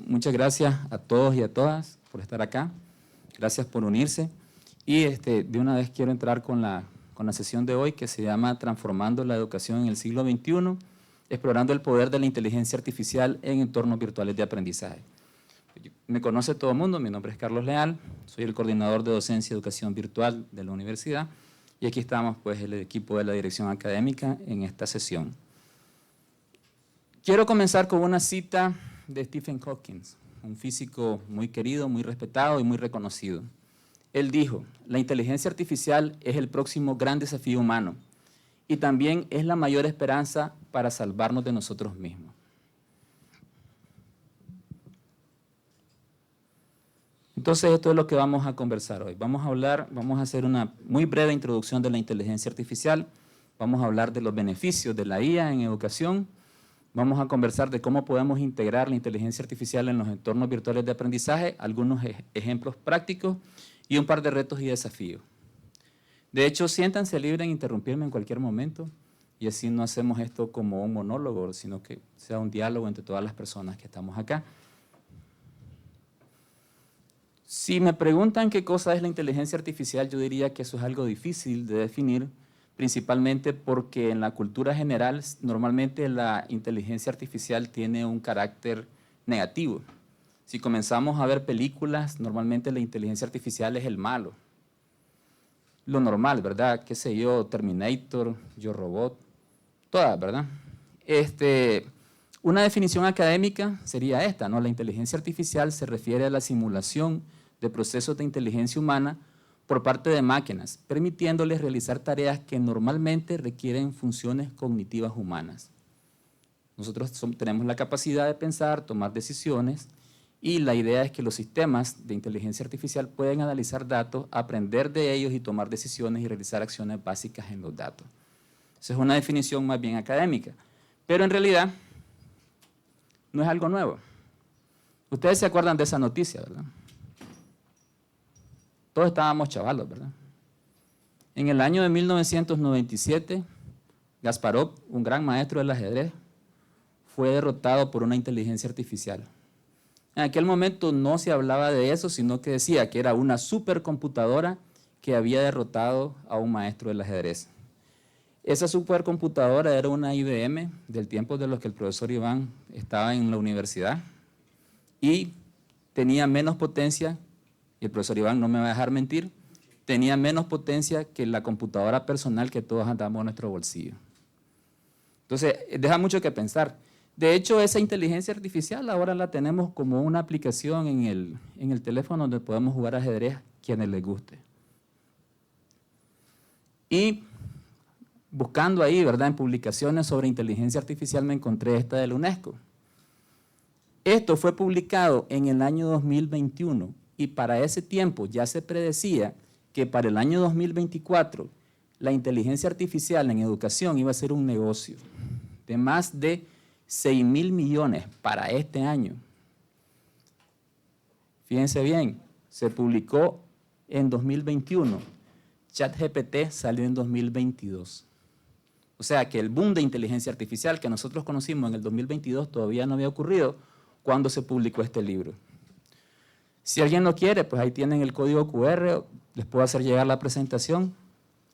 muchas gracias a todos y a todas por estar acá. Gracias por unirse. Y de una vez quiero entrar con la sesión de hoy, que se llama Transformando la educación en el siglo XXI, explorando el poder de la inteligencia artificial en entornos virtuales de aprendizaje. Me conoce todo el mundo, mi nombre es Carlos Leal, soy el coordinador de docencia y educación virtual de la universidad, y aquí estamos pues el equipo de la dirección académica en esta sesión. Quiero comenzar con una cita de Stephen Hawking, un físico muy querido, muy respetado y muy reconocido. Él dijo: la inteligencia artificial es el próximo gran desafío humano y también es la mayor esperanza para salvarnos de nosotros mismos. Entonces, esto es lo que vamos a conversar hoy. Vamos a hacer una muy breve introducción de la inteligencia artificial, vamos a hablar de los beneficios de la IA en educación, vamos a conversar de cómo podemos integrar la inteligencia artificial en los entornos virtuales de aprendizaje, algunos ejemplos prácticos y un par de retos y desafíos. De hecho, siéntanse libres en interrumpirme en cualquier momento y así no hacemos esto como un monólogo, sino que sea un diálogo entre todas las personas que estamos acá. Si me preguntan qué cosa es la inteligencia artificial, yo diría que eso es algo difícil de definir, principalmente porque en la cultura general normalmente la inteligencia artificial tiene un carácter negativo. Si comenzamos a ver películas, normalmente la inteligencia artificial es el malo. Lo normal, ¿verdad? Qué sé yo, Terminator, Yo Robot, todas, ¿verdad? Una definición académica sería esta, ¿no? La inteligencia artificial se refiere a la simulación de procesos de inteligencia humana por parte de máquinas, permitiéndoles realizar tareas que normalmente requieren funciones cognitivas humanas. Nosotros tenemos la capacidad de pensar, tomar decisiones, y la idea es que los sistemas de inteligencia artificial pueden analizar datos, aprender de ellos y tomar decisiones y realizar acciones básicas en los datos. Esa es una definición más bien académica, pero en realidad no es algo nuevo. Ustedes se acuerdan de esa noticia, ¿verdad? Todos estábamos chavalos, ¿verdad? En el año de 1997, Kasparov, un gran maestro del ajedrez, fue derrotado por una inteligencia artificial. En aquel momento no se hablaba de eso, sino que decía que era una supercomputadora que había derrotado a un maestro del ajedrez. Esa supercomputadora era una IBM del tiempo de los que el profesor Iván estaba en la universidad y tenía menos potencia, y el profesor Iván no me va a dejar mentir, tenía menos potencia que la computadora personal que todos andamos en nuestro bolsillo. Entonces, deja mucho que pensar. De hecho, esa inteligencia artificial ahora la tenemos como una aplicación en el teléfono donde podemos jugar ajedrez quienes les guste. Y buscando ahí, ¿verdad?, en publicaciones sobre inteligencia artificial me encontré esta de la UNESCO. Esto fue publicado en el año 2021 y para ese tiempo ya se predecía que para el año 2024 la inteligencia artificial en educación iba a ser un negocio de más de 6.000 millones para este año. Fíjense bien, se publicó en 2021, ChatGPT salió en 2022. O sea que el boom de inteligencia artificial que nosotros conocimos en el 2022 todavía no había ocurrido cuando se publicó este libro. Si alguien lo quiere, pues ahí tienen el código QR, les puedo hacer llegar la presentación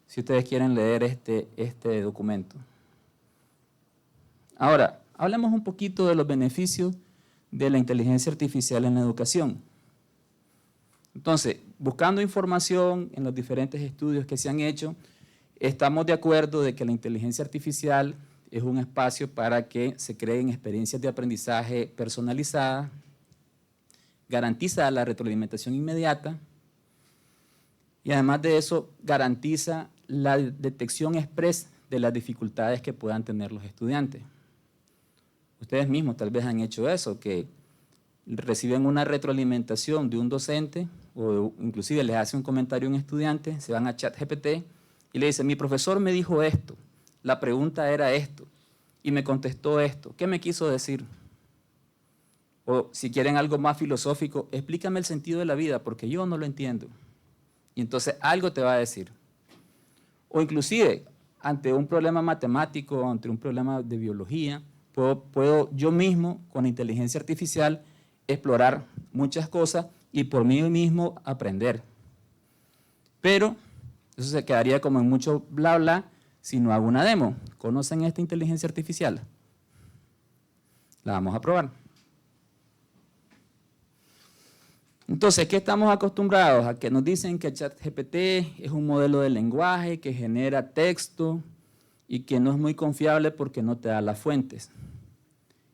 si ustedes quieren leer este documento. Ahora, hablemos un poquito de los beneficios de la inteligencia artificial en la educación. Entonces, buscando información en los diferentes estudios que se han hecho, estamos de acuerdo de que la inteligencia artificial es un espacio para que se creen experiencias de aprendizaje personalizadas, garantiza la retroalimentación inmediata y además de eso garantiza la detección express de las dificultades que puedan tener los estudiantes. Ustedes mismos tal vez han hecho eso, que reciben una retroalimentación de un docente o inclusive les hace un comentario a un estudiante, se van a ChatGPT y le dicen: mi profesor me dijo esto, la pregunta era esto y me contestó esto, ¿qué me quiso decir? O si quieren algo más filosófico, explícame el sentido de la vida porque yo no lo entiendo. Y entonces algo te va a decir. O inclusive ante un problema matemático, ante un problema de biología, puedo yo mismo con inteligencia artificial explorar muchas cosas y por mí mismo aprender. Pero eso se quedaría como en mucho bla bla si no hago una demo. ¿Conocen esta inteligencia artificial? La vamos a probar. Entonces, ¿qué estamos acostumbrados? A que nos dicen que ChatGPT es un modelo de lenguaje que genera texto y que no es muy confiable porque no te da las fuentes.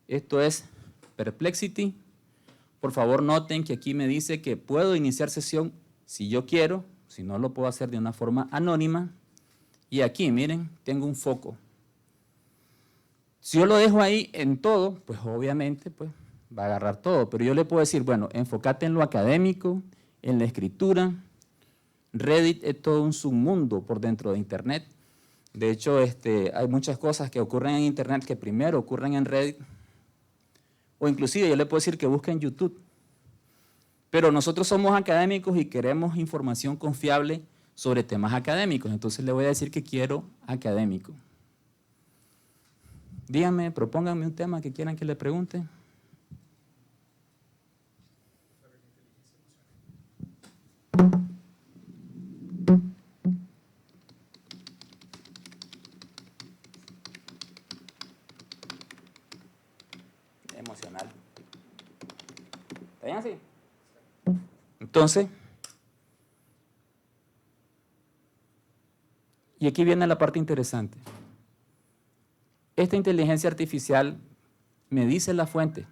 Esto es Perplexity. Por favor, noten que aquí me dice que puedo iniciar sesión si yo quiero, si no lo puedo hacer de una forma anónima. Y aquí, miren, tengo un foco. Si yo lo dejo ahí en todo, pues obviamente pues, va a agarrar todo. Pero yo le puedo decir, bueno, enfócate en lo académico, en la escritura. Reddit es todo un submundo por dentro de Internet. De hecho, hay muchas cosas que ocurren en Internet que primero ocurren en Reddit. O inclusive yo le puedo decir que busque en YouTube. Pero nosotros somos académicos y queremos información confiable sobre temas académicos. Entonces le voy a decir que quiero académico. Díganme, propónganme un tema que quieran que le pregunte. Emocional. ¿Está bien así? Entonces, y aquí viene la parte interesante. Esta inteligencia artificial me dice la fuente.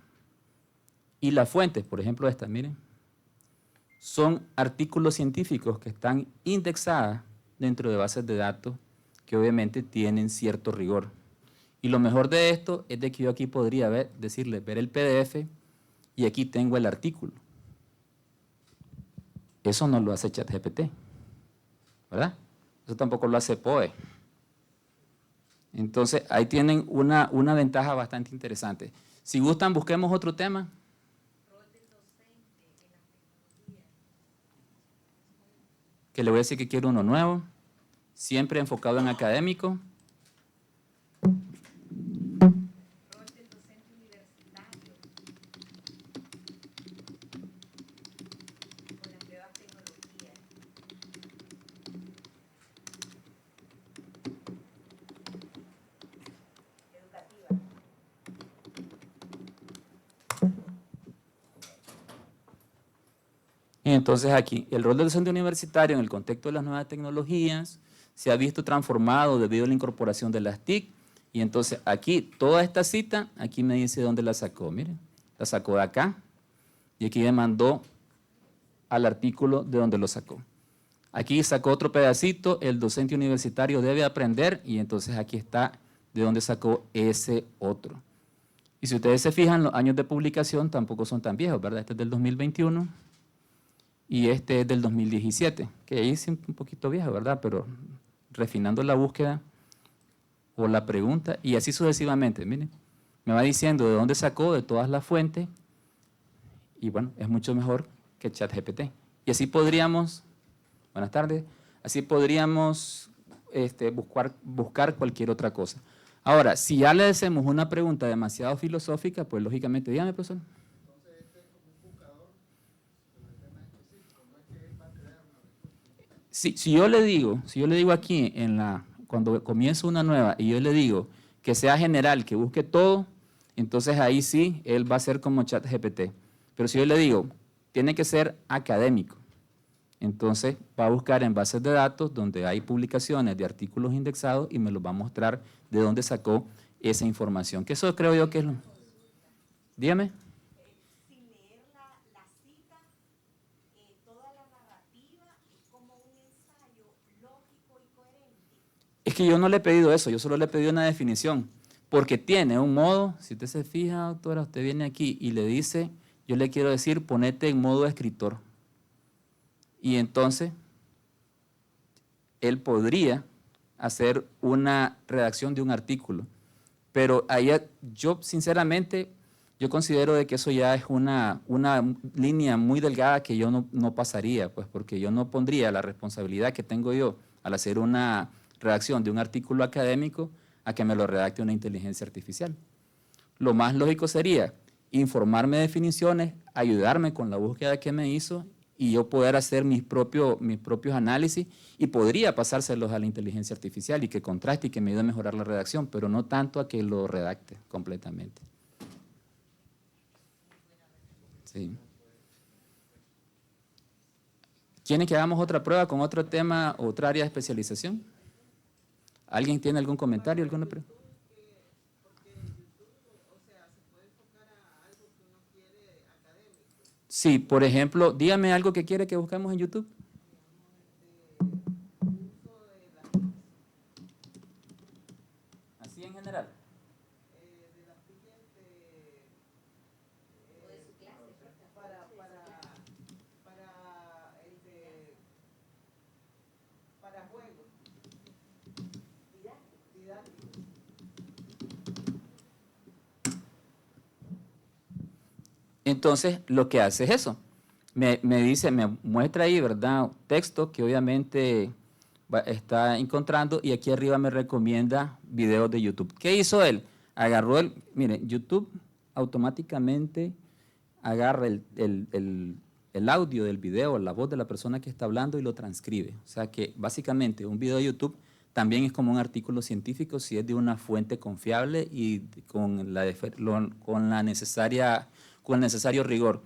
Y las fuentes, por ejemplo esta, miren, son artículos científicos que están indexadas dentro de bases de datos que obviamente tienen cierto rigor. Y lo mejor de esto es de que yo aquí podría decirle, ver el PDF y aquí tengo el artículo. Eso no lo hace ChatGPT, ¿verdad? Eso tampoco lo hace POE. Entonces, ahí tienen una ventaja bastante interesante. Si gustan, busquemos otro tema. Que le voy a decir que quiero uno nuevo, siempre enfocado en académico. Y entonces aquí, el rol del docente universitario en el contexto de las nuevas tecnologías se ha visto transformado debido a la incorporación de las TIC. Y entonces aquí, toda esta cita, aquí me dice dónde la sacó. Miren, la sacó de acá y aquí me mandó al artículo de donde lo sacó. Aquí sacó otro pedacito, el docente universitario debe aprender, y entonces aquí está de donde sacó ese otro. Y si ustedes se fijan, los años de publicación tampoco son tan viejos, ¿verdad? Este es del 2021 y este es del 2017, que ahí es un poquito viejo, ¿verdad? Pero refinando la búsqueda o la pregunta, y así sucesivamente, miren, me va diciendo de dónde sacó, de todas las fuentes, y bueno, es mucho mejor que ChatGPT. Y así podríamos, buenas tardes, así podríamos buscar cualquier otra cosa. Ahora, si ya le hacemos una pregunta demasiado filosófica, pues lógicamente, dígame, profesor. Entonces, este es como un buscador sobre temas específicos, no es que él va a crear una respuesta. Si yo le digo aquí, cuando comienzo una nueva, y yo le digo que sea general, que busque todo, entonces ahí sí, él va a ser como ChatGPT. Pero si yo le digo, tiene que ser académico, entonces va a buscar en bases de datos donde hay publicaciones de artículos indexados y me los va a mostrar de dónde sacó esa información. Que eso creo yo que es lo... Dígame. Sin leer la cita, toda la narrativa es como un ensayo lógico y coherente. Es que yo no le he pedido eso, yo solo le he pedido una definición, porque tiene un modo, si usted se fija, doctora, usted viene aquí y le dice, yo le quiero decir, ponete en modo escritor. Y entonces, él podría hacer una redacción de un artículo. Pero ahí yo, sinceramente, yo considero de que eso ya es una línea muy delgada que yo no pasaría, pues porque yo no pondría la responsabilidad que tengo yo al hacer una redacción de un artículo académico a que me lo redacte una inteligencia artificial. Lo más lógico sería informarme de definiciones, ayudarme con la búsqueda que me hizo y yo poder hacer mis propios análisis y podría pasárselos a la inteligencia artificial y que contraste y que me ayude a mejorar la redacción, pero no tanto a que lo redacte completamente. Sí. ¿Quieren que hagamos otra prueba con otro tema, otra área de especialización? ¿Alguien tiene algún comentario, alguna pregunta? Sí, por ejemplo, dígame algo que quiere que busquemos en YouTube. Así en general. Entonces, lo que hace es eso. Me dice, me muestra ahí, ¿verdad? Texto que obviamente está encontrando y aquí arriba me recomienda videos de YouTube. ¿Qué hizo él? Agarró miren, YouTube automáticamente agarra el audio del video, la voz de la persona que está hablando y lo transcribe. O sea que básicamente un video de YouTube también es como un artículo científico si es de una fuente confiable y con el necesario rigor.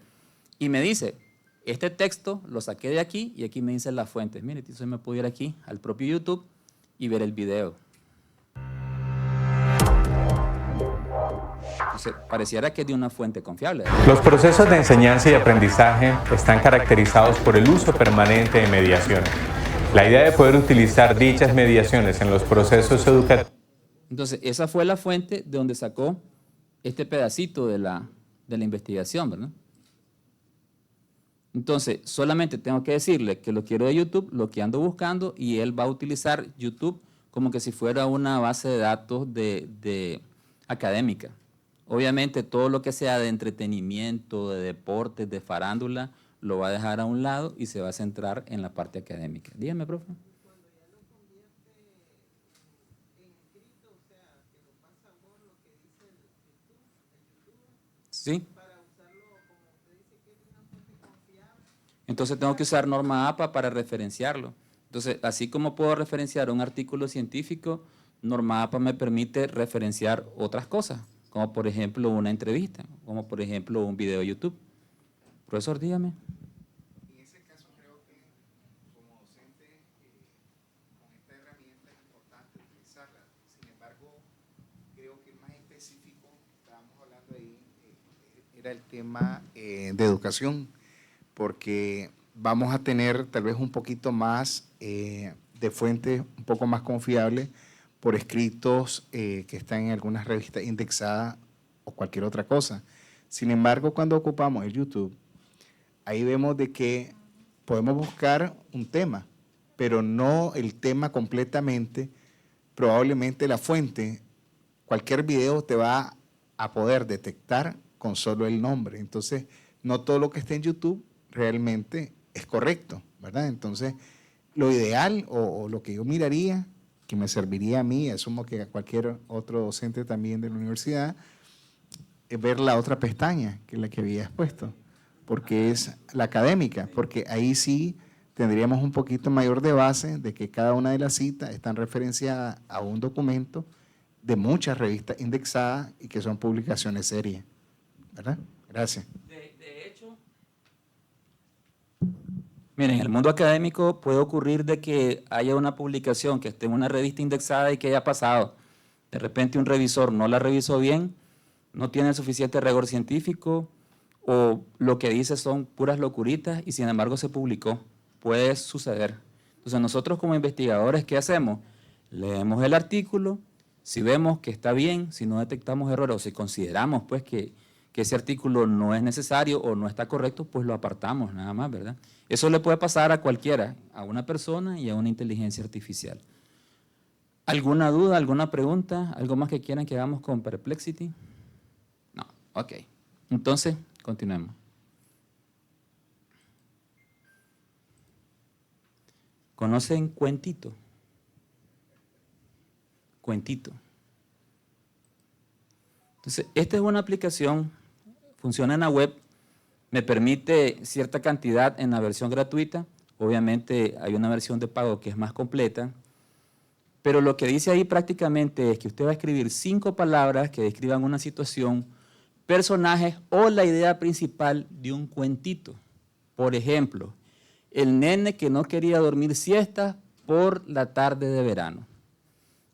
Y me dice, este texto lo saqué de aquí y aquí me dice las fuentes. Mire, entonces me puedo ir aquí al propio YouTube y ver el video. Entonces, pareciera que es de una fuente confiable. Los procesos de enseñanza y aprendizaje están caracterizados por el uso permanente de mediaciones. La idea de poder utilizar dichas mediaciones en los procesos educativos. Entonces, esa fue la fuente de donde sacó este pedacito de la investigación, ¿verdad? Entonces, solamente tengo que decirle que lo quiero de YouTube, lo que ando buscando, y él va a utilizar YouTube como que si fuera una base de datos académica. Obviamente, todo lo que sea de entretenimiento, de deportes, de farándula, lo va a dejar a un lado y se va a centrar en la parte académica. Dígame, profe. Sí. Entonces tengo que usar norma APA para referenciarlo. Entonces, así como puedo referenciar un artículo científico, norma APA me permite referenciar otras cosas, como por ejemplo una entrevista, como por ejemplo un video de YouTube. Profesor, dígame. En ese caso creo que como docente con esta herramienta es importante utilizarla. Sin embargo, creo que más específico, estábamos hablando ahí, era el tema de educación, porque vamos a tener tal vez un poquito más de fuentes un poco más confiables por escritos que están en algunas revistas indexadas o cualquier otra cosa. Sin embargo, cuando ocupamos el YouTube, ahí vemos de que podemos buscar un tema, pero no el tema completamente. Probablemente la fuente, cualquier video te va a poder detectar con solo el nombre. Entonces, no todo lo que está en YouTube realmente es correcto, ¿verdad? Entonces, lo ideal o lo que yo miraría, que me serviría a mí, asumo que a cualquier otro docente también de la universidad, es ver la otra pestaña, que es la que había expuesto, porque es la académica, porque ahí sí tendríamos un poquito mayor de base de que cada una de las citas están referenciadas a un documento de muchas revistas indexadas y que son publicaciones serias, ¿verdad? Gracias. De hecho, miren, en el mundo académico puede ocurrir de que haya una publicación que esté en una revista indexada y que haya pasado. De repente un revisor no la revisó bien, no tiene suficiente rigor científico o lo que dice son puras locuritas y sin embargo se publicó. Puede suceder. Entonces nosotros como investigadores, ¿qué hacemos? Leemos el artículo, si vemos que está bien, si no detectamos errores o si consideramos pues que ese artículo no es necesario o no está correcto, pues lo apartamos nada más, ¿verdad? Eso le puede pasar a cualquiera, a una persona y a una inteligencia artificial. ¿Alguna duda, alguna pregunta, algo más que quieran que hagamos con Perplexity? No, ok. Entonces, continuemos. ¿Conocen Cuentito? Cuentito. Entonces, esta es una aplicación funciona en la web, me permite cierta cantidad en la versión gratuita. Obviamente hay una versión de pago que es más completa, pero lo que dice ahí prácticamente es que usted va a escribir 5 palabras que describan una situación, personajes o la idea principal de un cuentito. Por ejemplo, el nene que no quería dormir siesta por la tarde de verano.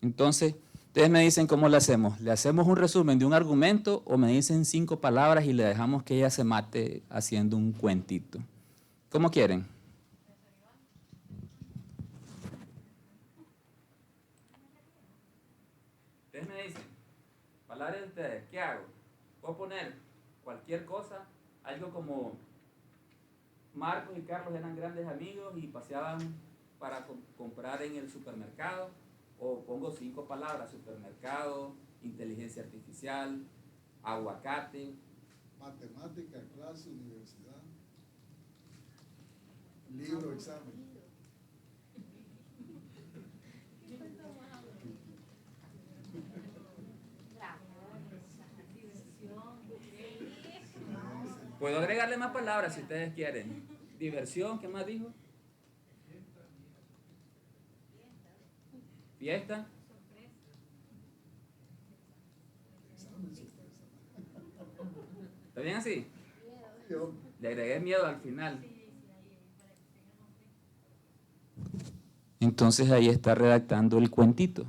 Entonces, ustedes me dicen cómo le hacemos. ¿Le hacemos un resumen de un argumento o me dicen 5 palabras y le dejamos que ella se mate haciendo un cuentito? ¿Cómo quieren? Ustedes me dicen, palabras de ustedes, ¿qué hago? Puedo poner cualquier cosa, algo como Marcos y Carlos eran grandes amigos y paseaban para comprar en el supermercado, o pongo 5 palabras: supermercado, inteligencia artificial, aguacate, matemática, clase, universidad, libro, examen. Puedo agregarle más palabras si ustedes quieren. Diversión, ¿qué más dijo? Fiesta. ¿Está bien así? Le agregué miedo al final. Entonces ahí está redactando el cuentito.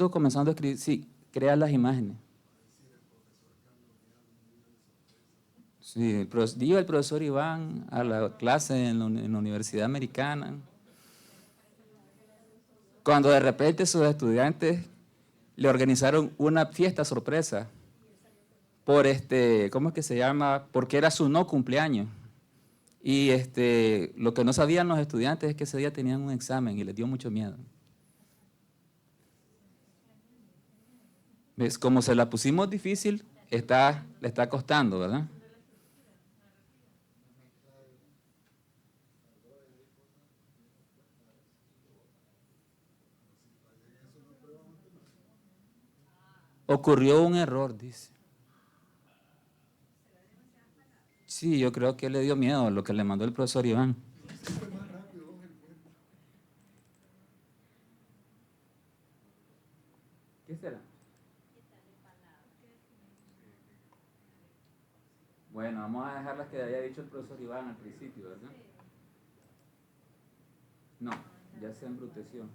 Comenzando a escribir, sí, crea las imágenes. Sí, el profesor Iván a la clase en la Universidad Americana. Cuando de repente sus estudiantes le organizaron una fiesta sorpresa por ¿cómo es que se llama? Porque era su no cumpleaños. Y lo que no sabían los estudiantes es que ese día tenían un examen y les dio mucho miedo. ¿Ves? Como se la pusimos difícil, le está costando, ¿verdad? Ocurrió un error, dice. Sí, yo creo que le dio miedo a lo que le mandó el profesor Iván. ¿Qué será? Bueno, vamos a dejar las que había dicho el profesor Iván al principio, ¿verdad? No, ya se embruteció.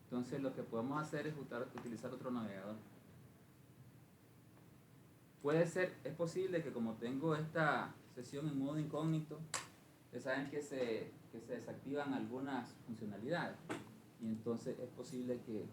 Entonces lo que podemos hacer es utilizar otro navegador. Puede ser, es posible que como tengo esta sesión en modo incógnito, ya saben que se desactivan algunas funcionalidades. Y entonces es posible que...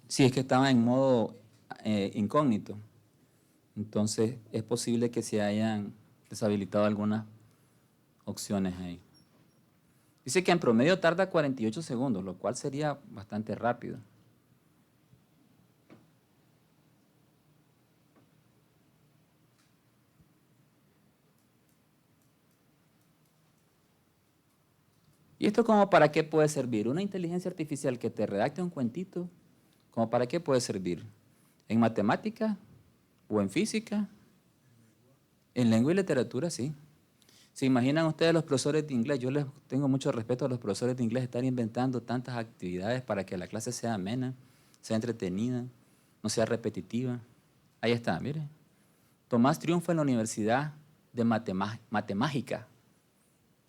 Sí, es que estaba en modo incógnito. Entonces es posible que se hayan deshabilitado algunas opciones ahí. Dice que en promedio tarda 48 segundos, lo cual sería bastante rápido. ¿Y esto como para qué puede servir? Una inteligencia artificial que te redacte un cuentito, ¿como para qué puede servir? ¿En matemática o en física? En lengua y literatura, sí. ¿Se imaginan ustedes los profesores de inglés? Yo les tengo mucho respeto a los profesores de inglés, estar inventando tantas actividades para que la clase sea amena, sea entretenida, no sea repetitiva. Ahí está, mire. Tomás triunfa en la Universidad de Matemágica.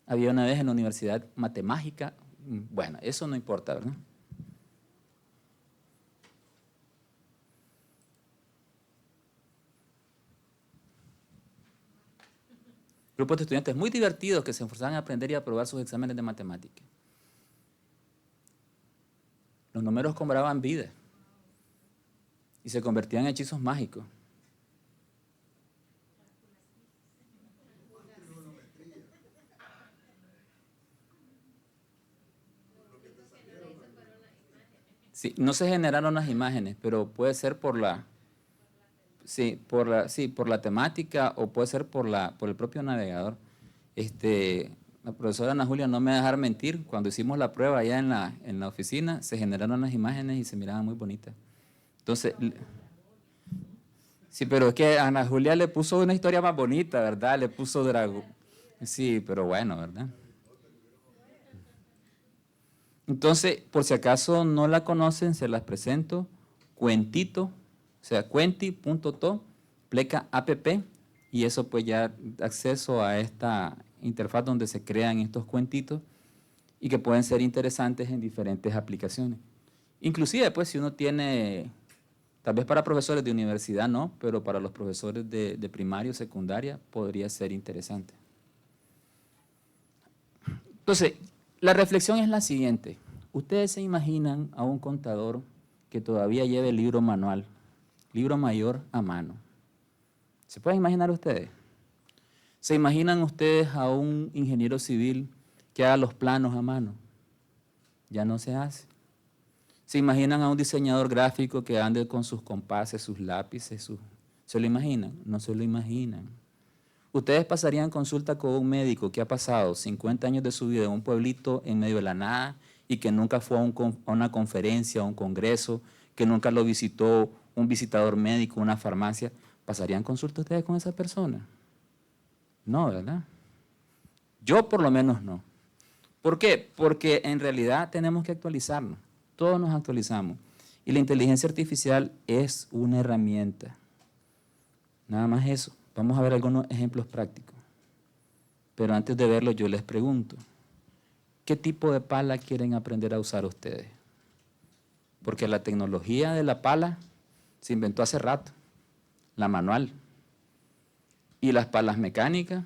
Había una vez en la Universidad Matemágica. Bueno, eso no importa, ¿verdad? Grupos de estudiantes muy divertidos que se esforzaban a aprender y a aprobar sus exámenes de matemática. Los números cobraban vida y se convertían en hechizos mágicos. Sí, no se generaron las imágenes, pero puede ser por la Sí, por la temática o puede ser por el propio navegador. La profesora Ana Julia no me va a dejar mentir, cuando hicimos la prueba allá en la oficina, se generaron las imágenes y se miraban muy bonitas. Entonces, sí, pero es que Ana Julia le puso una historia más bonita, ¿verdad? Le puso dragón. Sí, pero bueno, ¿verdad? Entonces, por si acaso no la conocen, se las presento. Cuentito, o sea, cuenti.to, pleca app, y eso pues ya da acceso a esta interfaz donde se crean estos cuentitos y que pueden ser interesantes en diferentes aplicaciones. Inclusive, pues, si uno tiene, tal vez para profesores de universidad no, pero para los profesores de primaria o secundaria podría ser interesante. Entonces, la reflexión es la siguiente. ¿Ustedes se imaginan a un contador que todavía lleve el libro manual, libro mayor a mano? ¿Se pueden imaginar ustedes? ¿Se imaginan ustedes a un ingeniero civil que haga los planos a mano? Ya no se hace. ¿Se imaginan a un diseñador gráfico que ande con sus compases, sus lápices? ¿Se lo imaginan? No se lo imaginan. Ustedes pasarían consulta con un médico que ha pasado 50 años de su vida en un pueblito en medio de la nada y que nunca fue a una conferencia, a un congreso, que nunca lo visitó un visitador médico, una farmacia. ¿Pasarían consulta ustedes con esa persona? No, ¿verdad? Yo por lo menos no. ¿Por qué? Porque en realidad tenemos que actualizarnos. Todos nos actualizamos. Y la inteligencia artificial es una herramienta. Nada más eso. Vamos a ver algunos ejemplos prácticos. Pero antes de verlo, yo les pregunto, ¿qué tipo de pala quieren aprender a usar ustedes? Porque la tecnología de la pala se inventó hace rato, la manual. Y las palas mecánicas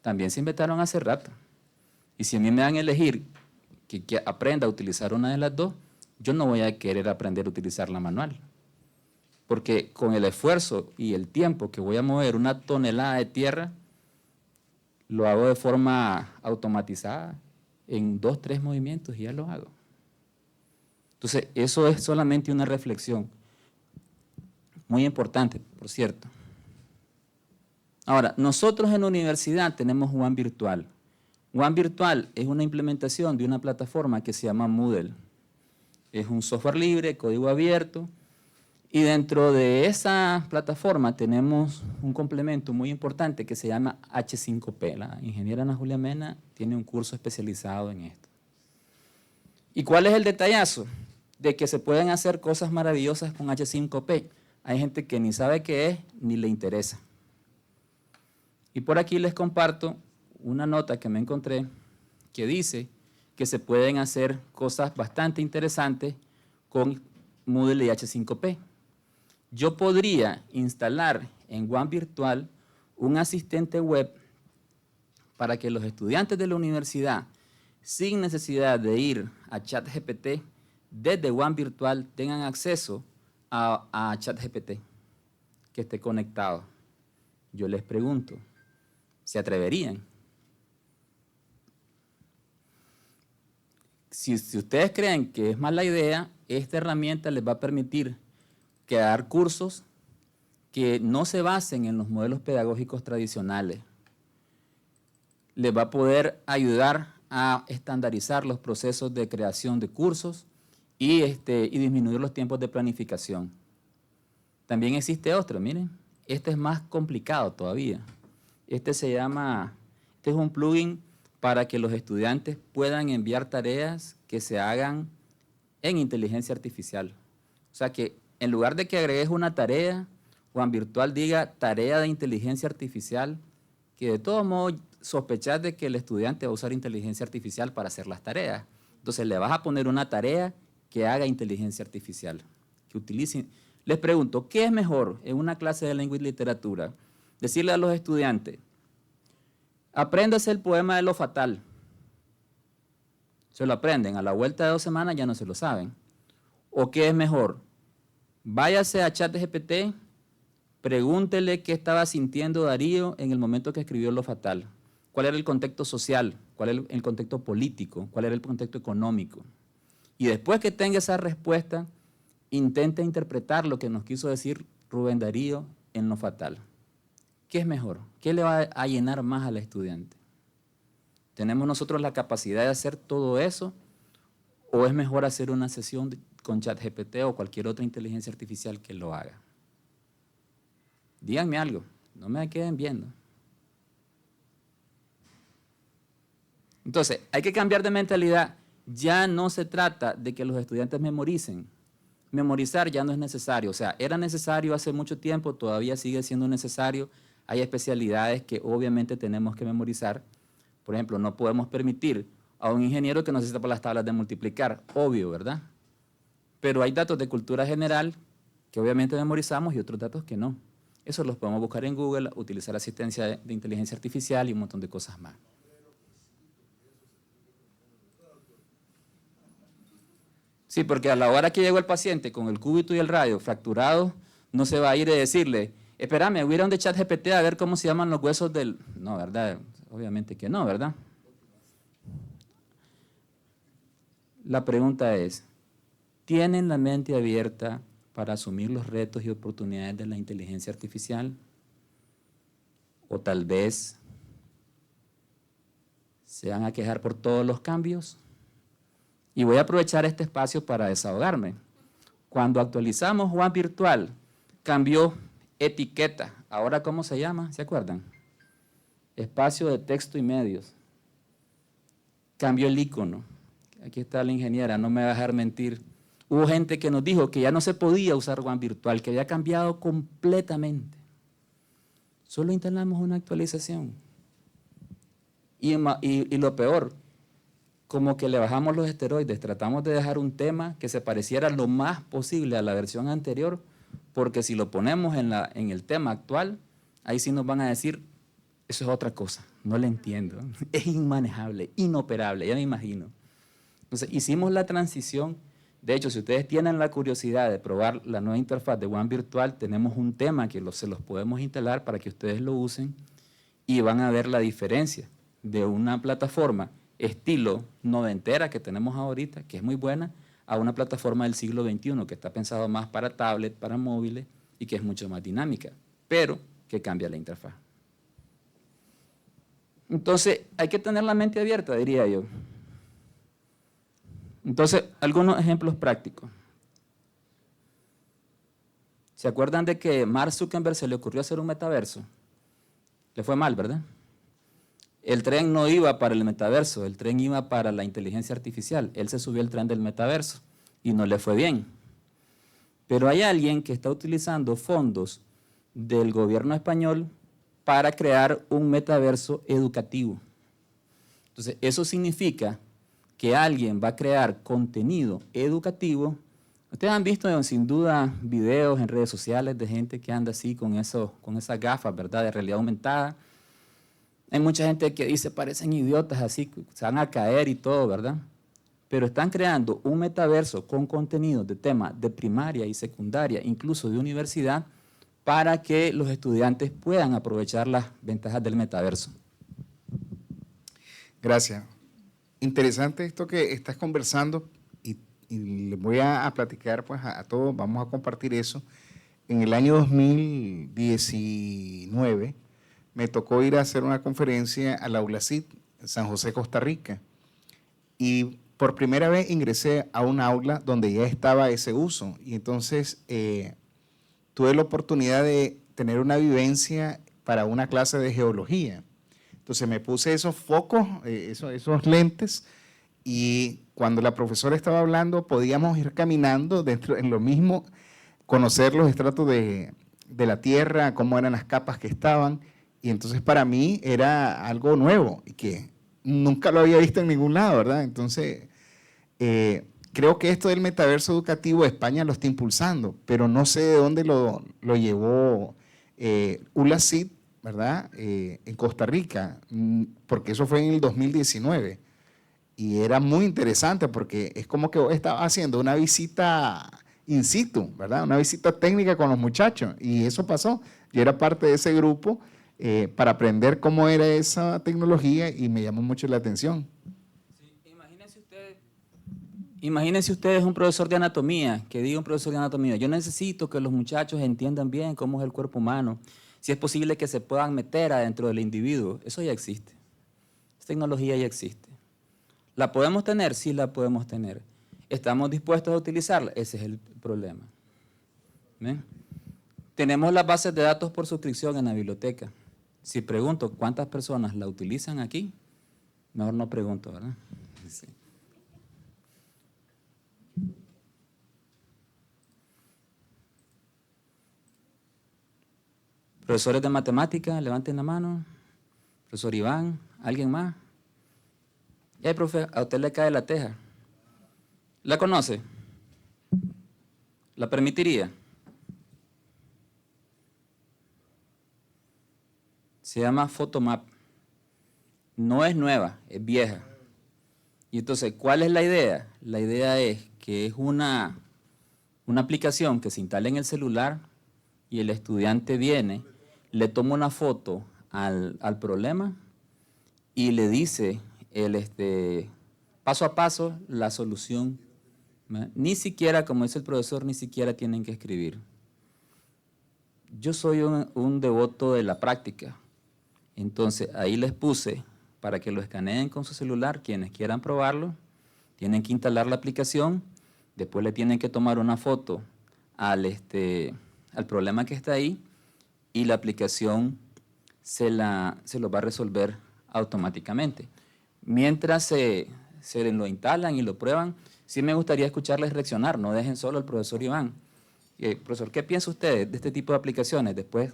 también se inventaron hace rato. Y si a mí me dan a elegir que aprenda a utilizar una de las dos, yo no voy a querer aprender a utilizar la manual. Porque con el esfuerzo y el tiempo que voy a mover una tonelada de tierra, lo hago de forma automatizada, en 2, 3 movimientos y ya lo hago. Entonces, eso es solamente una reflexión. Muy importante, por cierto. Ahora, nosotros en la universidad tenemos One Virtual. One Virtual es una implementación de una plataforma que se llama Moodle. Es un software libre, código abierto, y dentro de esa plataforma tenemos un complemento muy importante que se llama H5P. La ingeniera Ana Julia Mena tiene un curso especializado en esto. ¿Y cuál es el detallazo? De que se pueden hacer cosas maravillosas con H5P. Hay gente que ni sabe qué es, ni le interesa. Y por aquí les comparto una nota que me encontré que dice que se pueden hacer cosas bastante interesantes con Moodle y H5P. Yo podría instalar en One Virtual un asistente web para que los estudiantes de la universidad, sin necesidad de ir a ChatGPT, desde One Virtual tengan acceso a ChatGPT que esté conectado. Yo les pregunto, ¿se atreverían? Si ustedes creen que es mala idea, esta herramienta les va a permitir crear cursos que no se basen en los modelos pedagógicos tradicionales. Les va a poder ayudar a estandarizar los procesos de creación de cursos y disminuir los tiempos de planificación. También existe otro, miren, este es más complicado todavía. Este es un plugin para que los estudiantes puedan enviar tareas que se hagan en inteligencia artificial. O sea que en lugar de que agregues una tarea, One Virtual diga tarea de inteligencia artificial, que de todos modos sospechas de que el estudiante va a usar inteligencia artificial para hacer las tareas. Entonces le vas a poner una tarea que haga inteligencia artificial, que utilicen. Les pregunto, ¿qué es mejor en una clase de lengua y literatura? Decirle a los estudiantes, apréndase el poema de lo fatal. Se lo aprenden, a la vuelta de 2 semanas ya no se lo saben. ¿O qué es mejor? Váyase a ChatGPT, pregúntele qué estaba sintiendo Darío en el momento que escribió Lo Fatal. ¿Cuál era el contexto social? ¿Cuál era el contexto político? ¿Cuál era el contexto económico? Y después que tenga esa respuesta, intente interpretar lo que nos quiso decir Rubén Darío en lo fatal. ¿Qué es mejor? ¿Qué le va a llenar más al estudiante? ¿Tenemos nosotros la capacidad de hacer todo eso? ¿O es mejor hacer una sesión con ChatGPT o cualquier otra inteligencia artificial que lo haga? Díganme algo, no me queden viendo. Entonces, hay que cambiar de mentalidad. Ya no se trata de que los estudiantes memoricen. Memorizar ya no es necesario. O sea, era necesario hace mucho tiempo, todavía sigue siendo necesario. Hay especialidades que obviamente tenemos que memorizar. Por ejemplo, no podemos permitir a un ingeniero que no se sepa las tablas de multiplicar. Obvio, ¿verdad? Pero hay datos de cultura general que obviamente memorizamos y otros datos que no. Eso los podemos buscar en Google, utilizar asistencia de inteligencia artificial y un montón de cosas más. Sí, porque a la hora que llegó el paciente con el cúbito y el radio fracturados, no se va a ir a decirle, espérame, voy a ir a un de ChatGPT a ver cómo se llaman los huesos del... No, ¿verdad? Obviamente que no, ¿verdad? La pregunta es, ¿tienen la mente abierta para asumir los retos y oportunidades de la inteligencia artificial? ¿O tal vez se van a quejar por todos los cambios? Y voy a aprovechar este espacio para desahogarme. Cuando actualizamos Juan Virtual, cambió etiqueta. ¿Ahora cómo se llama? ¿Se acuerdan? Espacio de texto y medios. Cambió el icono. Aquí está la ingeniera, no me va a dejar mentir. Hubo gente que nos dijo que ya no se podía usar Juan Virtual, que había cambiado completamente. Solo instalamos una actualización. Y lo peor, como que le bajamos los esteroides, tratamos de dejar un tema que se pareciera lo más posible a la versión anterior, porque si lo ponemos en el tema actual, ahí sí nos van a decir, eso es otra cosa, no le entiendo, es inmanejable, inoperable, ya me imagino. Entonces hicimos la transición. De hecho, si ustedes tienen la curiosidad de probar la nueva interfaz de One Virtual, tenemos un tema que se los podemos instalar para que ustedes lo usen y van a ver la diferencia de una plataforma estilo noventera que tenemos ahorita, que es muy buena, a una plataforma del siglo XXI que está pensado más para tablet, para móviles y que es mucho más dinámica, pero que cambia la interfaz. Entonces, hay que tener la mente abierta, diría yo. Entonces, algunos ejemplos prácticos. ¿Se acuerdan de que Mark Zuckerberg se le ocurrió hacer un metaverso? Le fue mal, ¿verdad? El tren no iba para el metaverso, el tren iba para la inteligencia artificial. Él se subió al tren del metaverso y no le fue bien. Pero hay alguien que está utilizando fondos del gobierno español para crear un metaverso educativo. Entonces, eso significa que alguien va a crear contenido educativo. Ustedes han visto sin duda videos en redes sociales de gente que anda así con esas gafas, ¿verdad?, de realidad aumentada. Hay mucha gente que dice, parecen idiotas así, se van a caer y todo, ¿verdad? Pero están creando un metaverso con contenido de temas de primaria y secundaria, incluso de universidad, para que los estudiantes puedan aprovechar las ventajas del metaverso. Gracias. Interesante esto que estás conversando y les voy a platicar pues a todos, vamos a compartir eso. En el año 2019 me tocó ir a hacer una conferencia a la ULACID en San José, Costa Rica, y por primera vez ingresé a un aula donde ya estaba ese uso y entonces tuve la oportunidad de tener una vivencia para una clase de geología. Entonces me puse esos focos, esos lentes, y cuando la profesora estaba hablando podíamos ir caminando dentro en lo mismo, conocer los estratos de la Tierra, cómo eran las capas que estaban, y entonces para mí era algo nuevo y que nunca lo había visto en ningún lado, ¿verdad? Entonces creo que esto del metaverso educativo España lo está impulsando, pero no sé de dónde lo llevó ULACID, ¿verdad? En Costa Rica, porque eso fue en el 2019 y era muy interesante porque es como que estaba haciendo una visita in situ, ¿verdad? Una visita técnica con los muchachos y eso pasó. Yo era parte de ese grupo para aprender cómo era esa tecnología y me llamó mucho la atención. Sí, imagínense ustedes Imagínense ustedes un profesor de anatomía, que diga un profesor de anatomía, yo necesito que los muchachos entiendan bien cómo es el cuerpo humano, si es posible que se puedan meter adentro del individuo. Eso ya existe. Esa tecnología ya existe. ¿La podemos tener? Sí, la podemos tener. ¿Estamos dispuestos a utilizarla? Ese es el problema. ¿Ven? Tenemos las bases de datos por suscripción en la biblioteca. Si pregunto cuántas personas la utilizan aquí, mejor no pregunto, ¿verdad? Sí. Profesores de matemática, levanten la mano. Profesor Iván, ¿alguien más? Ya, profe, a usted le cae la teja. ¿La conoce? ¿La permitiría? Se llama Photomap. No es nueva, es vieja. Y entonces, ¿cuál es la idea? La idea es que es una aplicación que se instala en el celular y el estudiante viene, le toma una foto al problema y le dice paso a paso la solución. ¿Verdad? Ni siquiera, como dice el profesor, ni siquiera tienen que escribir. Yo soy un devoto de la práctica. Entonces, ahí les puse para que lo escaneen con su celular. Quienes quieran probarlo, tienen que instalar la aplicación, después le tienen que tomar una foto al problema que está ahí y la aplicación se lo va a resolver automáticamente. Mientras se lo instalan y lo prueban, sí me gustaría escucharles reaccionar, no dejen solo al profesor Iván. Profesor, ¿qué piensa usted de este tipo de aplicaciones? Después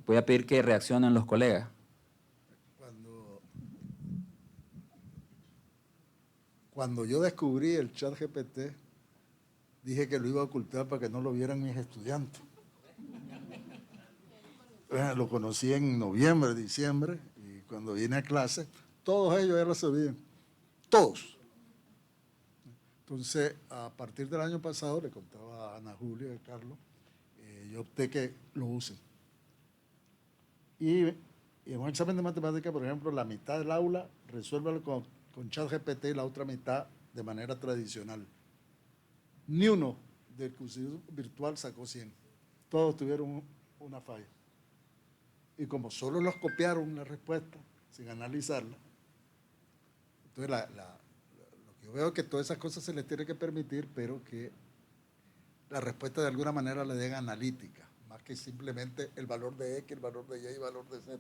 voy a pedir que reaccionen los colegas. Cuando yo descubrí el ChatGPT, dije que lo iba a ocultar para que no lo vieran mis estudiantes. Lo conocí en noviembre, diciembre, y cuando vine a clase, todos ellos ya lo sabían. Todos. Entonces, a partir del año pasado, le contaba a Ana Julia y a Carlos, yo opté que lo usen. Y en un examen de matemática, por ejemplo, la mitad del aula resuélvalo con ChatGPT y la otra mitad de manera tradicional. Ni uno del cursillo virtual sacó 100. Todos tuvieron una falla. Y como solo los copiaron la respuesta, sin analizarla, entonces lo que yo veo es que todas esas cosas se les tiene que permitir, pero que la respuesta de alguna manera le den analítica, más que simplemente el valor de X, el valor de Y y el valor de Z.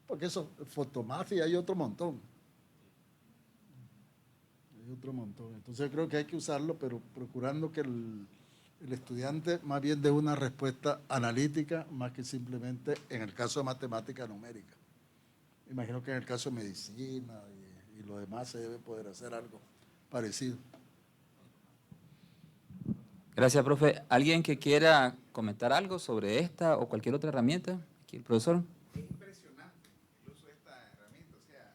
Porque eso, fotomafia, hay otro montón. Hay otro montón. Entonces yo creo que hay que usarlo, pero procurando que el estudiante más bien dé una respuesta analítica, más que simplemente, en el caso de matemática, numérica. Imagino que en el caso de medicina y lo demás se debe poder hacer algo parecido. Gracias, profe. ¿Alguien que quiera comentar algo sobre esta o cualquier otra herramienta? Aquí el profesor. Es impresionante el uso de esta herramienta. O sea,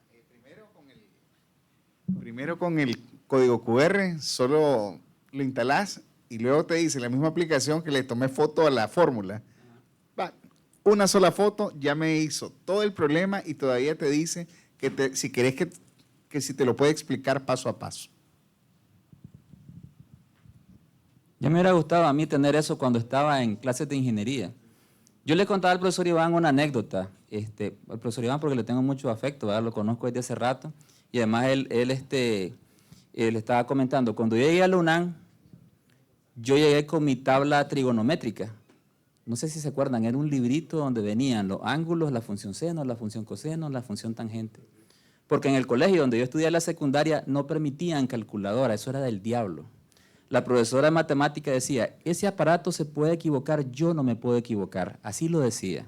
primero con el código QR, solo lo instalás y luego te dice la misma aplicación que le tomé foto a la fórmula. Una sola foto ya me hizo todo el problema y todavía te dice que si querés que si te lo puede explicar paso a paso. Ya me hubiera gustado a mí tener eso cuando estaba en clases de ingeniería. Yo le contaba al profesor Iván una anécdota, al profesor Iván porque le tengo mucho afecto, ¿verdad? Lo conozco desde hace rato, y además él estaba comentando, cuando yo llegué a la UNAM, yo llegué con mi tabla trigonométrica. No sé si se acuerdan, era un librito donde venían los ángulos, la función seno, la función coseno, la función tangente. Porque en el colegio donde yo estudié la secundaria no permitían calculadora, eso era del diablo. La profesora de matemática decía, ese aparato se puede equivocar, yo no me puedo equivocar. Así lo decía.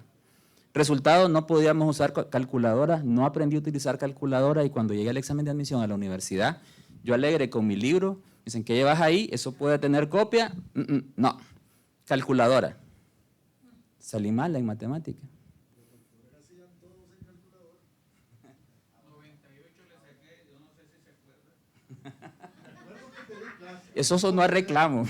Resultado, no podíamos usar calculadoras, no aprendí a utilizar calculadora y cuando llegué al examen de admisión a la universidad, yo alegre con mi libro, dicen, ¿qué llevas ahí? ¿Eso puede tener copia? No, calculadora. Salí mal en matemática. Eso sonó a reclamo.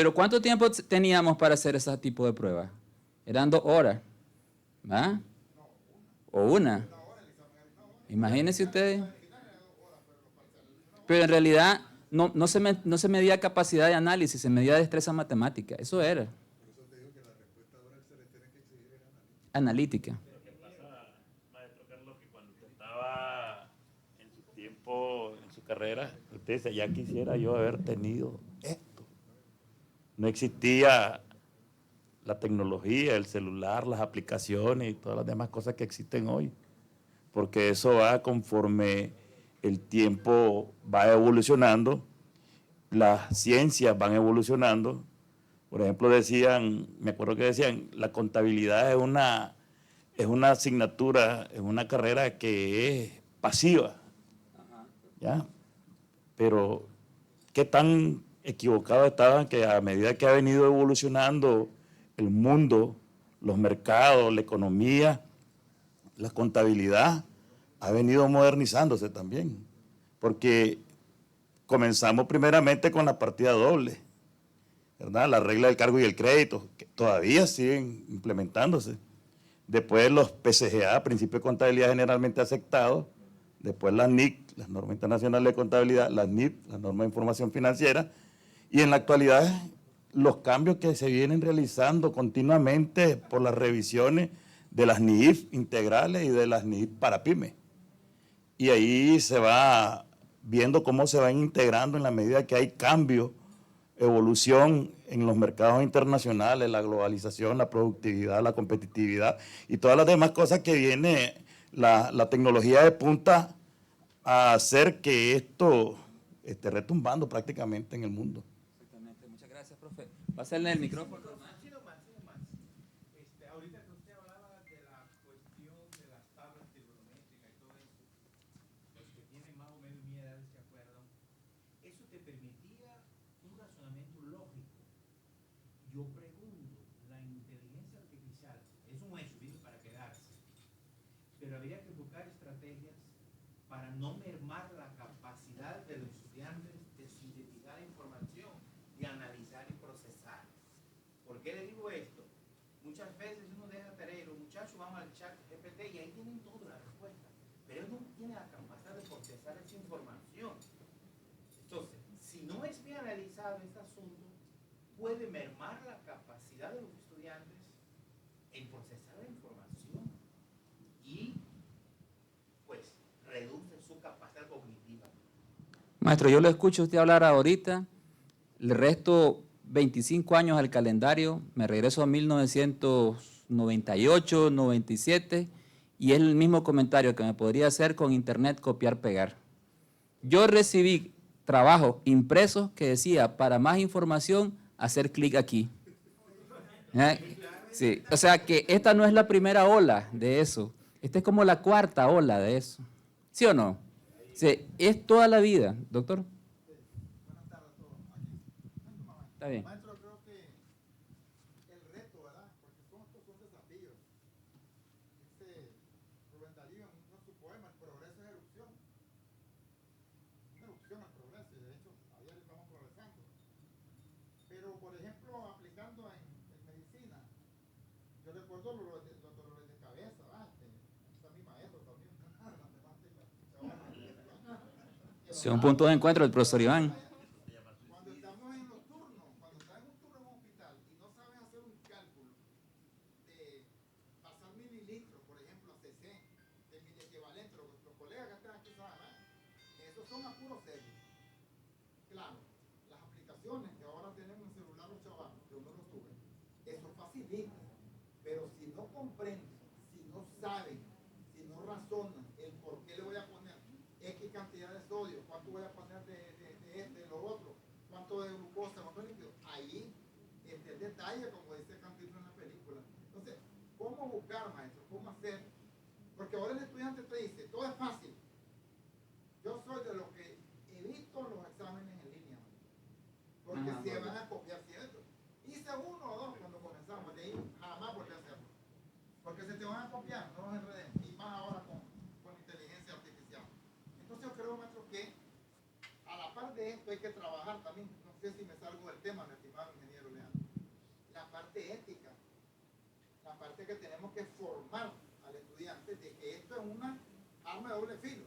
Pero ¿cuánto tiempo teníamos para hacer ese tipo de pruebas? Eran 2 horas, ¿va? O una. Imagínense ustedes. Pero en realidad no se medía capacidad de análisis, se medía destreza matemática. Eso era. Analítica. Lo que pasa, maestro Carlos, que cuando usted estaba en su tiempo, en su carrera, usted dice, ya quisiera yo haber tenido esto. No existía la tecnología, el celular, las aplicaciones y todas las demás cosas que existen hoy, porque eso va conforme el tiempo va evolucionando, las ciencias van evolucionando. Por ejemplo, decían, me acuerdo que decían, la contabilidad es una asignatura, es una carrera que es pasiva, ¿ya? Pero qué tan equivocados estaban que a medida que ha venido evolucionando el mundo, los mercados, la economía, la contabilidad, ha venido modernizándose también, porque comenzamos primeramente con la partida doble, ¿verdad? La regla del cargo y el crédito, que todavía siguen implementándose. Después los PCGA, Principios de Contabilidad Generalmente Aceptados. Después las NIC, las Normas Internacionales de Contabilidad, las NIP, las Normas de Información Financiera. Y en la actualidad, los cambios que se vienen realizando continuamente por las revisiones de las NIIF integrales y de las NIIF para pymes. Y ahí se va viendo cómo se van integrando en la medida que hay cambios, evolución en los mercados internacionales, la globalización, la productividad, la competitividad y todas las demás cosas que viene la tecnología de punta a hacer que esto esté retumbando prácticamente en el mundo. Exactamente, muchas gracias, profe. Pásenle el micrófono. Ahorita que usted hablaba de la cuestión de las tablas trigonométricas y todo eso, los que tienen más o menos mi edad se acuerdan, eso te permitía un razonamiento lógico. Yo pregunto, la inteligencia artificial es un hecho, vino para quedarse, pero habría que buscar estrategias para no mermar la capacidad de los estudiantes de sintetizar información, de analizar y procesar. ¿Por qué le digo esto? Muchas veces uno deja tarea y los muchachos van al chat GPT y ahí tienen toda la respuesta, pero él no tiene la capacidad de procesar esa información. Entonces, si no es bien analizado este asunto, puede mermar la capacidad de los estudiantes en procesar la información y, pues, reduce su capacidad cognitiva. Maestro, yo lo escucho usted hablar ahorita, le resto 25 años al calendario, me regreso a 1998, 97, y es el mismo comentario que me podría hacer con internet, copiar, pegar. Yo recibí trabajos impresos que decía, para más información, hacer clic aquí. Sí, o sea que esta no es la primera ola de eso, esta es como la cuarta ola de eso. ¿Sí o no? Sí, es toda la vida, doctor. Buenas tardes a todos. Está bien. Maestro, creo que el reto, ¿verdad? Porque estos son desafíos. Dice Rubén Darío en uno de sus poemas, el progreso es erupción. Una erupción al progreso, y de hecho, ayer estamos progresando. Pero, por ejemplo, aplicando en medicina, yo recuerdo los dolores de cabeza, está mi maestro también, matemática. Es un punto de encuentro del profesor Iván. Cuando estamos en los turnos, cuando estás en un turno en un hospital y no sabes hacer un cálculo de pasar mililitros, por ejemplo, a cc, de mil equivalente, los colegas que están aquí saben, esos son apuros serios. Claro, las aplicaciones que ahora tenemos en celular los chavales, que uno los tuve, eso facilita, pero si no comprenden, si no saben, si no razonan el por qué le voy a poner X cantidad de sodio, cuánto voy a poner de lo otro, cuánto de glucosa, cuánto de líquido, ahí el detalle, como dice Campino en la película. Entonces, ¿cómo buscar, maestro? ¿Cómo hacer? Porque ahora el estudiante te dice, todo es fácil. Yo soy de los que evito los exámenes en línea, porque se van a copiar, ¿cierto? Hice uno o dos cuando comenzamos, de ahí jamás volví a hacerlo. Porque se te van a copiar, no los enreden, y más ahora con inteligencia artificial. Entonces yo creo, maestro, que a la par de esto hay que trabajar también, no sé si me salgo del tema, mi estimado ingeniero Leandro, la parte ética, la parte que tenemos que formar al estudiante de que esto es una arma de doble filo.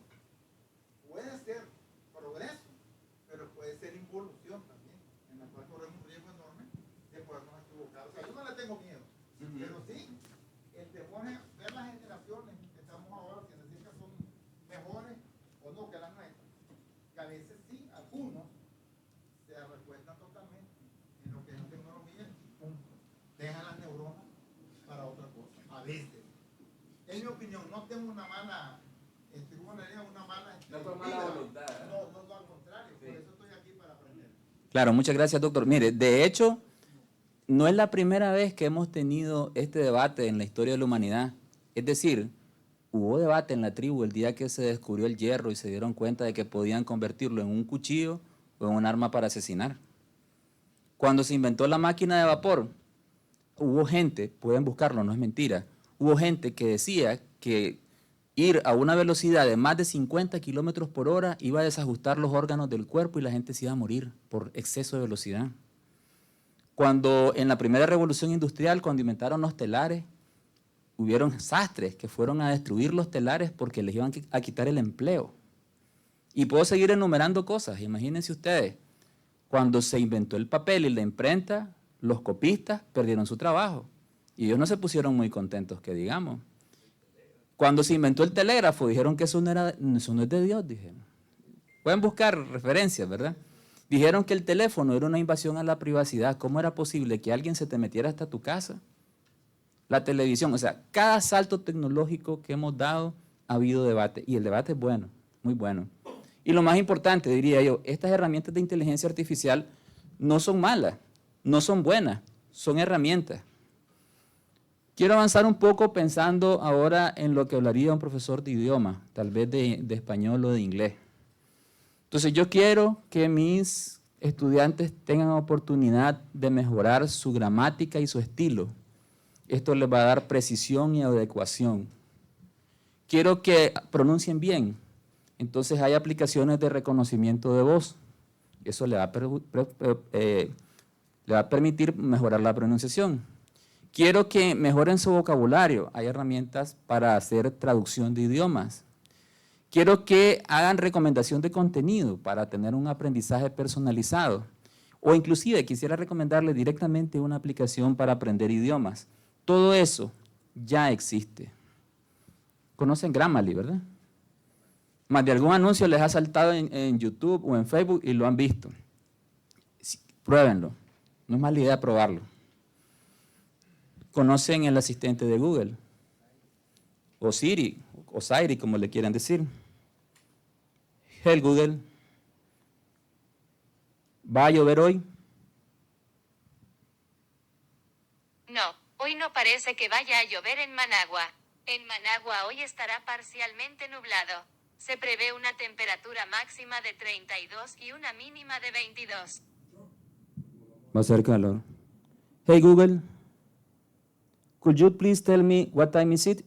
Puede ser progreso, pero puede ser involución también, en la cual corremos un riesgo enorme de podernos equivocar. O sea, yo no le tengo miedo, pero sí, el temor es ver las generaciones que estamos ahora, si decir que son mejores o no que las nuestras, que a veces sí, algunos se recuestan totalmente en lo que es la tecnología y punto. Dejan las neuronas para otra cosa, a veces. En mi opinión, no tengo una mala, una mala, voluntad. No, al contrario, por eso estoy aquí para aprender. Claro, muchas gracias, doctor. Mire, de hecho, no es la primera vez que hemos tenido este debate en la historia de la humanidad. Es decir, hubo debate en la tribu el día que se descubrió el hierro y se dieron cuenta de que podían convertirlo en un cuchillo o en un arma para asesinar. Cuando se inventó la máquina de vapor, hubo gente, pueden buscarlo, no es mentira, hubo gente que decía que ir a una velocidad de más de 50 kilómetros por hora iba a desajustar los órganos del cuerpo y la gente se iba a morir por exceso de velocidad. Cuando en la primera revolución industrial, cuando inventaron los telares, hubieron sastres que fueron a destruir los telares porque les iban a quitar el empleo. Y puedo seguir enumerando cosas. Imagínense ustedes, cuando se inventó el papel y la imprenta, los copistas perdieron su trabajo. Y ellos no se pusieron muy contentos, que digamos. Cuando se inventó el telégrafo, dijeron que eso no es de Dios, dijeron. Pueden buscar referencias, ¿verdad? Dijeron que el teléfono era una invasión a la privacidad. ¿Cómo era posible que alguien se te metiera hasta tu casa? La televisión, o sea, cada salto tecnológico que hemos dado ha habido debate. Y el debate es bueno, muy bueno. Y lo más importante, diría yo, estas herramientas de inteligencia artificial no son malas, no son buenas, son herramientas. Quiero avanzar un poco pensando ahora en lo que hablaría un profesor de idioma, tal vez de español o de inglés. Entonces yo quiero que mis estudiantes tengan oportunidad de mejorar su gramática y su estilo. Esto les va a dar precisión y adecuación. Quiero que pronuncien bien. Entonces hay aplicaciones de reconocimiento de voz. Eso le va a permitir mejorar la pronunciación. Quiero que mejoren su vocabulario. Hay herramientas para hacer traducción de idiomas. Quiero que hagan recomendación de contenido para tener un aprendizaje personalizado. O inclusive quisiera recomendarles directamente una aplicación para aprender idiomas. Todo eso ya existe. Conocen Grammarly, ¿verdad? Más de algún anuncio les ha saltado en YouTube o en Facebook y lo han visto. Sí, pruébenlo. No es mala idea probarlo. Conocen el asistente de Google, o Siri, o Siri, como le quieran decir. Hey Google, ¿va a llover hoy? No, hoy no parece que vaya a llover en Managua. En Managua hoy estará parcialmente nublado. Se prevé una temperatura máxima de 32 y una mínima de 22. Va a ser calor. Hey Google, could you please tell me what time is it?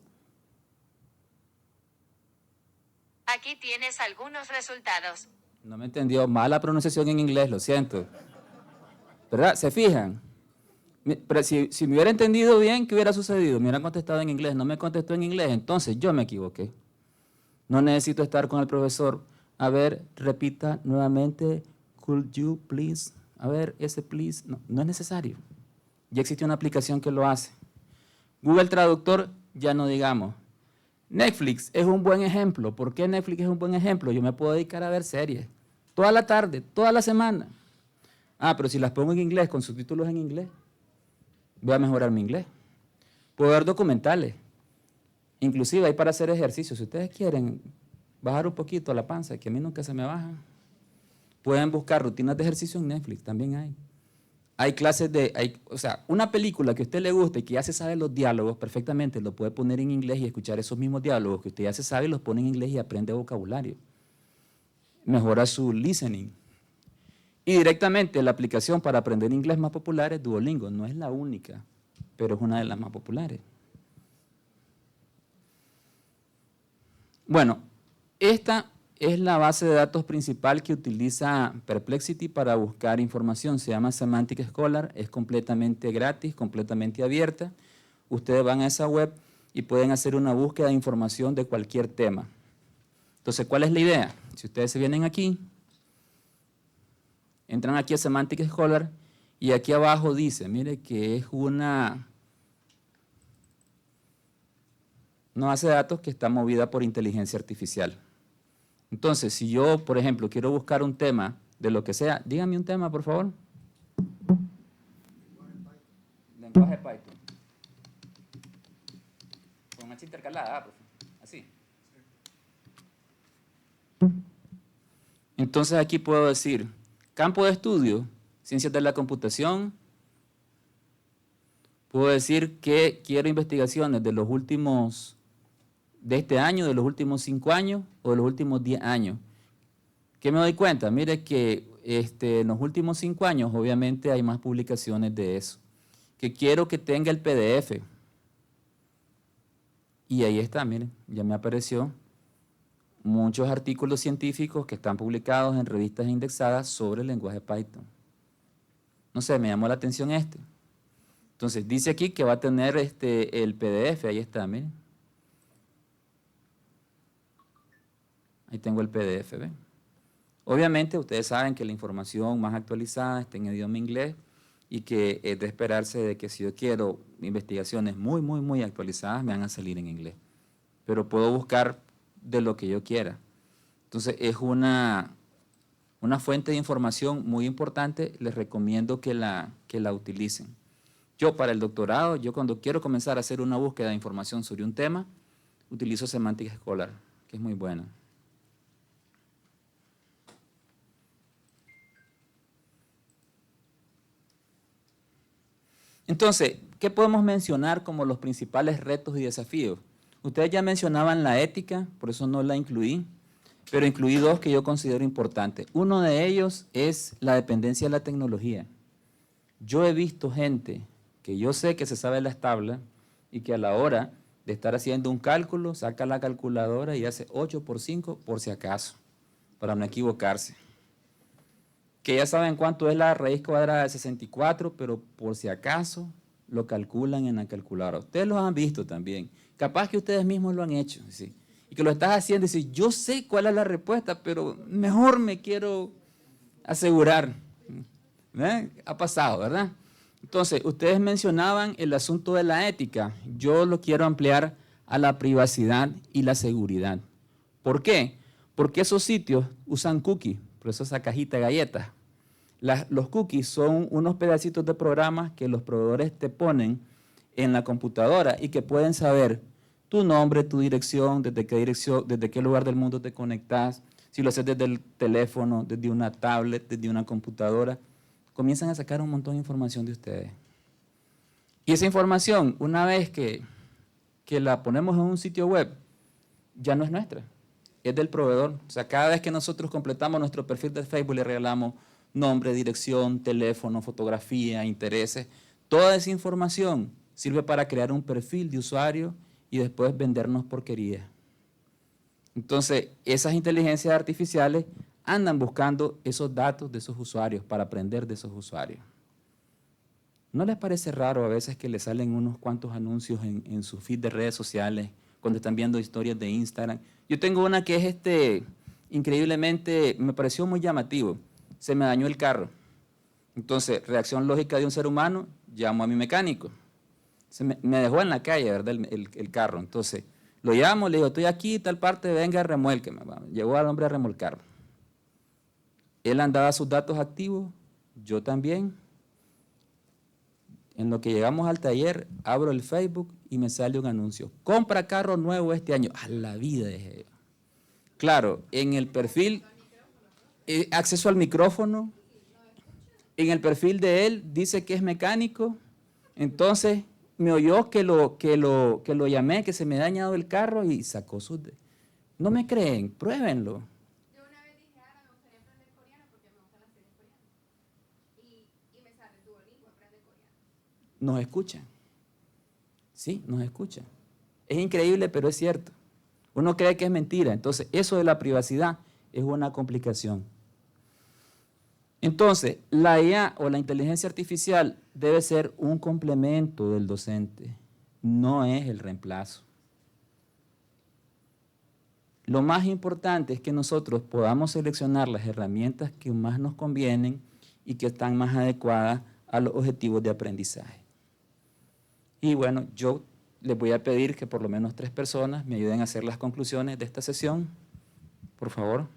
Aquí tienes algunos resultados. No me entendió, mala pronunciación en inglés, lo siento. ¿Verdad? ¿Se fijan? Pero si me hubiera entendido bien, ¿qué hubiera sucedido? Me hubieran contestado en inglés, no me contestó en inglés, entonces yo me equivoqué. No necesito estar con el profesor. A ver, repita nuevamente, could you please, a ver, ese please, no es necesario. Ya existe una aplicación que lo hace. Google Traductor, ya no digamos. Netflix es un buen ejemplo. ¿Por qué Netflix es un buen ejemplo? Yo me puedo dedicar a ver series toda la tarde, toda la semana. Pero si las pongo en inglés, con subtítulos en inglés, voy a mejorar mi inglés. Puedo ver documentales. Inclusive hay para hacer ejercicios. Si ustedes quieren bajar un poquito la panza, que a mí nunca se me baja, pueden buscar rutinas de ejercicio en Netflix, también hay. Hay clases o sea, una película que a usted le guste y que ya se sabe los diálogos perfectamente, lo puede poner en inglés y escuchar esos mismos diálogos que usted ya se sabe y los pone en inglés y aprende vocabulario. Mejora su listening. Y directamente la aplicación para aprender inglés más popular es Duolingo. No es la única, pero es una de las más populares. Bueno, esta es la base de datos principal que utiliza Perplexity para buscar información. Se llama Semantic Scholar, es completamente gratis, completamente abierta. Ustedes van a esa web y pueden hacer una búsqueda de información de cualquier tema. Entonces, ¿cuál es la idea? Si ustedes se vienen aquí, entran aquí a Semantic Scholar y aquí abajo dice, mire que es una base de datos que está movida por inteligencia artificial. Entonces, si yo, por ejemplo, quiero buscar un tema de lo que sea, dígame un tema, por favor. Lenguaje Python. Con H intercalada, profe. Así. Entonces aquí puedo decir, campo de estudio, ciencias de la computación. Puedo decir que quiero investigaciones de los últimos, de este año, de los últimos 5 años o de los últimos 10 años. ¿Qué me doy cuenta? Mire que en los últimos 5 años obviamente hay más publicaciones de eso. Que quiero que tenga el PDF. Y ahí está, miren, ya me apareció muchos artículos científicos que están publicados en revistas indexadas sobre el lenguaje Python. No sé, me llamó la atención este. Entonces, dice aquí que va a tener el PDF, ahí está, miren. Ahí tengo el PDF, ¿ven? Obviamente, ustedes saben que la información más actualizada está en idioma inglés y que es de esperarse de que si yo quiero investigaciones muy actualizadas, me van a salir en inglés. Pero puedo buscar de lo que yo quiera. Entonces, es una fuente de información muy importante. Les recomiendo que la utilicen. Yo para el doctorado, yo cuando quiero comenzar a hacer una búsqueda de información sobre un tema, utilizo Semantic Scholar, que es muy buena. Entonces, ¿qué podemos mencionar como los principales retos y desafíos? Ustedes ya mencionaban la ética, por eso no la incluí, pero incluí 2 que yo considero importantes. Uno de ellos es la dependencia de la tecnología. Yo he visto gente que yo sé que se sabe las tablas y que a la hora de estar haciendo un cálculo, saca la calculadora y hace 8 por 5 por si acaso, para no equivocarse. Que ya saben cuánto es la raíz cuadrada de 64, pero por si acaso lo calculan en la calculadora. Ustedes lo han visto también. Capaz que ustedes mismos lo han hecho, ¿sí? Y que lo estás haciendo y dices, yo sé cuál es la respuesta, pero mejor me quiero asegurar. ¿Eh? Ha pasado, ¿verdad? Entonces, ustedes mencionaban el asunto de la ética. Yo lo quiero ampliar a la privacidad y la seguridad. ¿Por qué? Porque esos sitios usan cookies, por eso esa cajita de galletas. Los cookies son unos pedacitos de programas que los proveedores te ponen en la computadora y que pueden saber tu nombre, tu dirección, desde qué lugar del mundo te conectas, si lo haces desde el teléfono, desde una tablet, desde una computadora, comienzan a sacar un montón de información de ustedes. Y esa información, una vez que la ponemos en un sitio web, ya no es nuestra, es del proveedor. O sea, cada vez que nosotros completamos nuestro perfil de Facebook, le regalamos nombre, dirección, teléfono, fotografía, intereses. Toda esa información sirve para crear un perfil de usuario y después vendernos porquería. Entonces, esas inteligencias artificiales andan buscando esos datos de esos usuarios para aprender de esos usuarios. ¿No les parece raro a veces que les salen unos cuantos anuncios en su feed de redes sociales cuando están viendo historias de Instagram? Yo tengo una que es increíblemente, me pareció muy llamativo. Se me dañó el carro. Entonces, reacción lógica de un ser humano, llamo a mi mecánico. Me dejó en la calle, ¿verdad? El carro. Entonces, lo llamo, le digo, estoy aquí, tal parte, venga, remolqueme. Llegó al hombre a remolcar. Él andaba sus datos activos, yo también. En lo que llegamos al taller, abro el Facebook y me sale un anuncio. Compra carro nuevo este año. A la vida, dije yo. Claro, en el perfil, acceso al micrófono, en el perfil de él dice que es mecánico, entonces me oyó que lo llamé, que se me ha dañado el carro y sacó sus... No me creen, pruébenlo. Yo una vez dije, me gustaría aprender coreano porque me gustan las series coreanas. Y me sale Duolingo, aprende coreano. Nos escuchan. Sí, nos escuchan. Es increíble, pero es cierto. Uno cree que es mentira. Entonces, eso de la privacidad es una complicación. Entonces, la IA o la inteligencia artificial debe ser un complemento del docente, no es el reemplazo. Lo más importante es que nosotros podamos seleccionar las herramientas que más nos convienen y que están más adecuadas a los objetivos de aprendizaje. Y bueno, yo les voy a pedir que por lo menos 3 personas me ayuden a hacer las conclusiones de esta sesión, por favor.